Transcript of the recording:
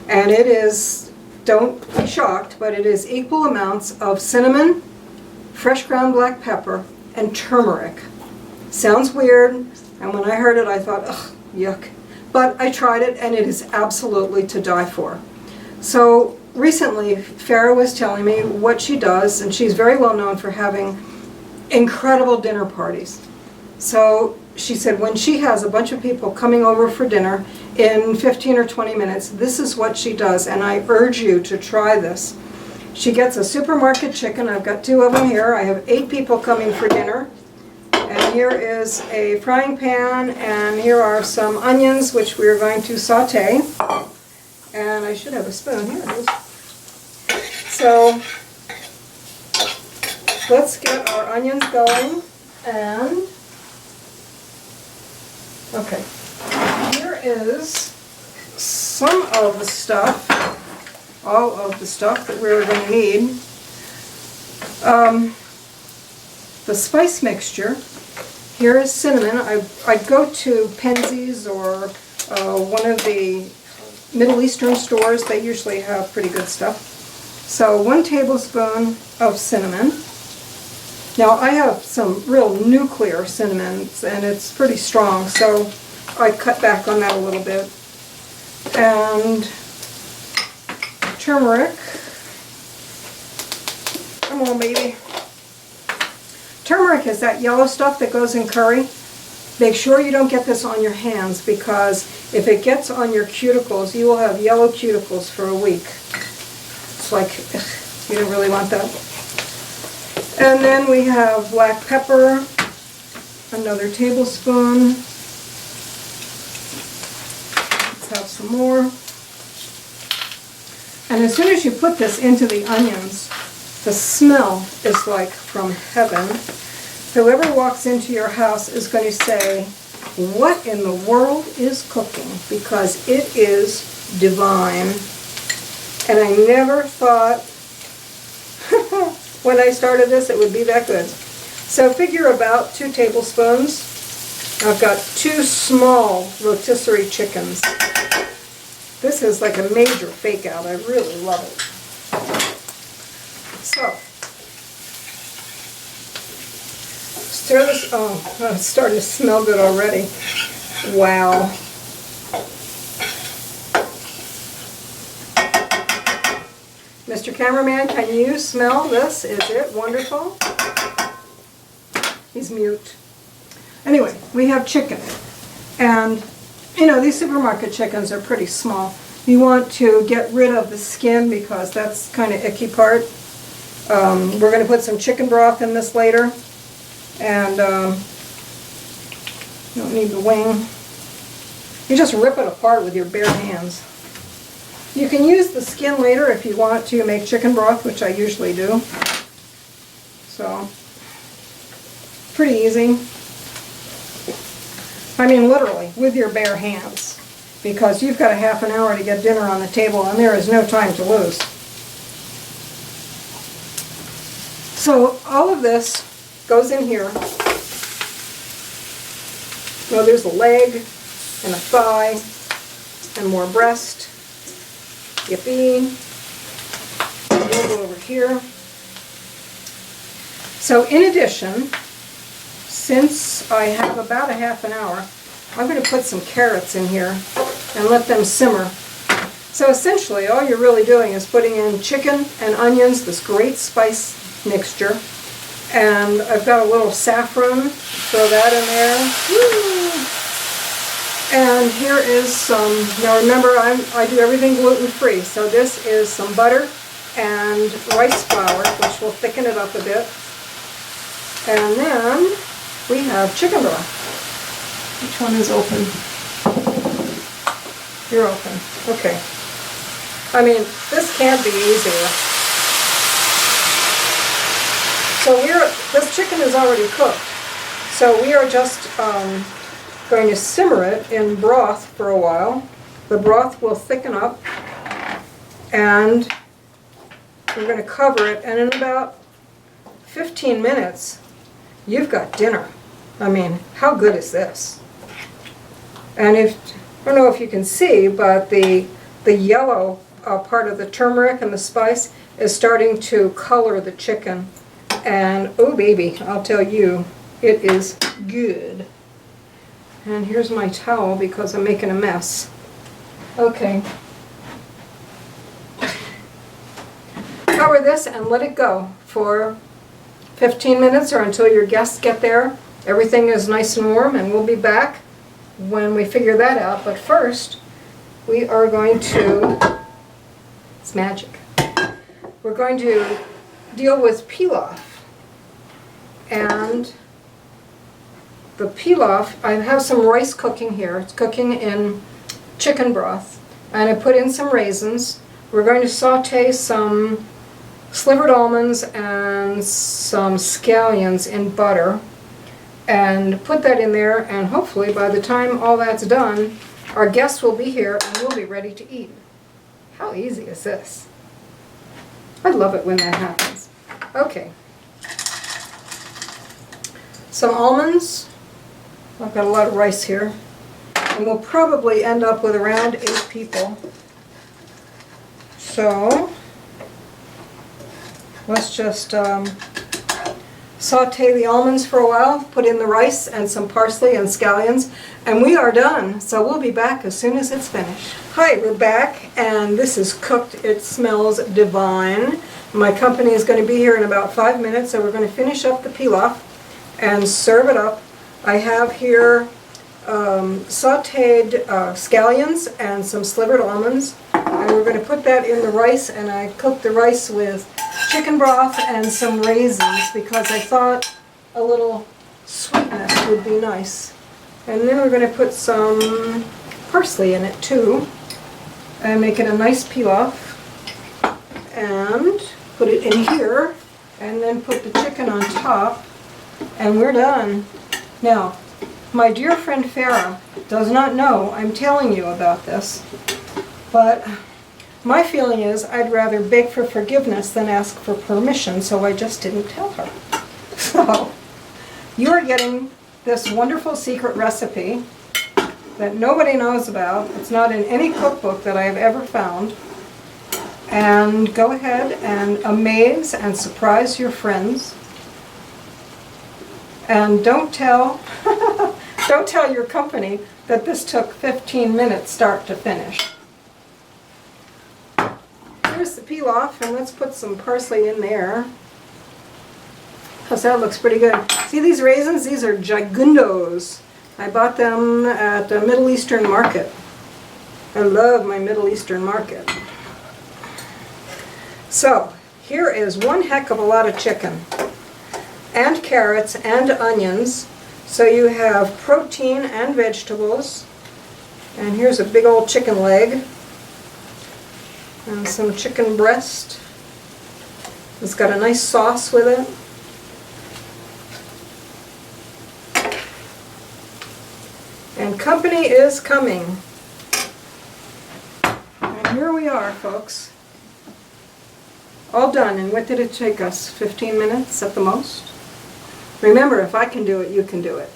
And it is, don't be shocked, but it is equal amounts of cinnamon, fresh ground black pepper, and turmeric. Sounds weird, and when I heard it I thought, ugh, yuck. But I tried it and it is absolutely to die for. So recently Farrah was telling me what she does, and she's very well known for having incredible dinner parties. So she said when she has a bunch of people coming over for dinner, in 15 or 20 minutes, this is what she does, and I urge you to try this. She gets a supermarket chicken. I've got 2 of them here. I have 8 people coming for dinner. And here is a frying pan, and here are some onions, which we're going to saute. And I should have a spoon. Here it is. So let's get our onions going. And, okay, here is some of the stuff, all of the stuff that we're going to need. The spice mixture. Here is cinnamon. I'd go to Penzeys or one of the Middle Eastern stores. They usually have pretty good stuff. So 1 tablespoon of cinnamon. Now I have some real nuclear cinnamon and it's pretty strong, so I cut back on that a little bit. And turmeric. Come on, baby. Turmeric is that yellow stuff that goes in curry. Make sure you don't get this on your hands, because if it gets on your cuticles, you will have yellow cuticles for a week. It's like, ugh, you don't really want that. And then we have black pepper, another tablespoon. Let's have some more. And as soon as you put this into the onions, the smell is like from heaven. Whoever walks into your house is going to say, what in the world is cooking? Because it is divine. And I never thought when I started this it would be that good. So figure about 2 tablespoons. I've got 2 small rotisserie chickens. This is like a major fake out. I really love it. So, stir this, oh, it's starting to smell good already. Wow. Mr. Cameraman, can you smell this? Is it wonderful? He's mute. Anyway, we have chicken. And, you know, these supermarket chickens are pretty small. You want to get rid of the skin because that's kind of icky part. We're going to put some chicken broth in this later, and you don't need the wing. You just rip it apart with your bare hands. You can use the skin later if you want to make chicken broth, which I usually do. So, pretty easy. I mean literally, with your bare hands, because you've got a half an hour to get dinner on the table and there is no time to lose. So all of this goes in here. Well, there's a leg and a thigh and more breast. Yippee. We'll go over here. So in addition, since I have about a half an hour, I'm going to put some carrots in here and let them simmer. So essentially all you're really doing is putting in chicken and onions, this great spice mixture, and I've got a little saffron, throw that in there. Woo! And here is some, now remember I do everything gluten-free, so this is some butter and rice flour, which will thicken it up a bit. And then we have chicken broth. Which one is open? You're open. Okay. I mean, this can't be easier. So this chicken is already cooked. So we are just going to simmer it in broth for a while. The broth will thicken up, and we're going to cover it, and in about 15 minutes, you've got dinner. I mean, how good is this? And I don't know if you can see, but the the yellow part of the turmeric and the spice is starting to color the chicken. And oh baby, I'll tell you, it is good. And here's my towel because I'm making a mess. Okay. Cover this and let it go for 15 minutes or until your guests get there. Everything is nice and warm, and we'll be back when we figure that out. But first, we are going to, it's magic. We're going to deal with pilaf. And the pilaf, I have some rice cooking here. It's cooking in chicken broth. And I put in some raisins. We're going to saute some slivered almonds and some scallions in butter and put that in there, and hopefully by the time all that's done, our guests will be here and we'll be ready to eat. How easy is this? I love it when that happens. Okay. Some almonds. I've got a lot of rice here. And we'll probably end up with around 8 people. So let's just saute the almonds for a while, put in the rice and some parsley and scallions, and we are done. So we'll be back as soon as it's finished. Hi, we're back, and this is cooked. It smells divine. My company is going to be here in about 5 minutes, so we're going to finish up the pilaf and serve it up. I have here sauteed scallions and some slivered almonds, and we're going to put that in the rice, and I cooked the rice with chicken broth and some raisins because I thought a little sweetness would be nice. And then we're going to put some parsley in it too and make it a nice pilaf, and put it in here and then put the chicken on top, and we're done. Now, my dear friend Farah does not know I'm telling you about this, but my feeling is I'd rather beg for forgiveness than ask for permission, so I just didn't tell her. So, you're getting this wonderful secret recipe that nobody knows about. It's not in any cookbook that I have ever found. And go ahead and amaze and surprise your friends. And don't tell, don't tell your company that this took 15 minutes start to finish. Here's the pilaf, and let's put some parsley in there. Because that looks pretty good. See these raisins? These are gigundos. I bought them at a Middle Eastern market. I love my Middle Eastern market. So, here is one heck of a lot of chicken. And carrots and onions. So you have protein and vegetables. And here's a big old chicken leg. And some chicken breast. It's got a nice sauce with it. And company is coming. And here we are, folks. All done. And what did it take us? 15 minutes at the most? Remember, if I can do it, you can do it.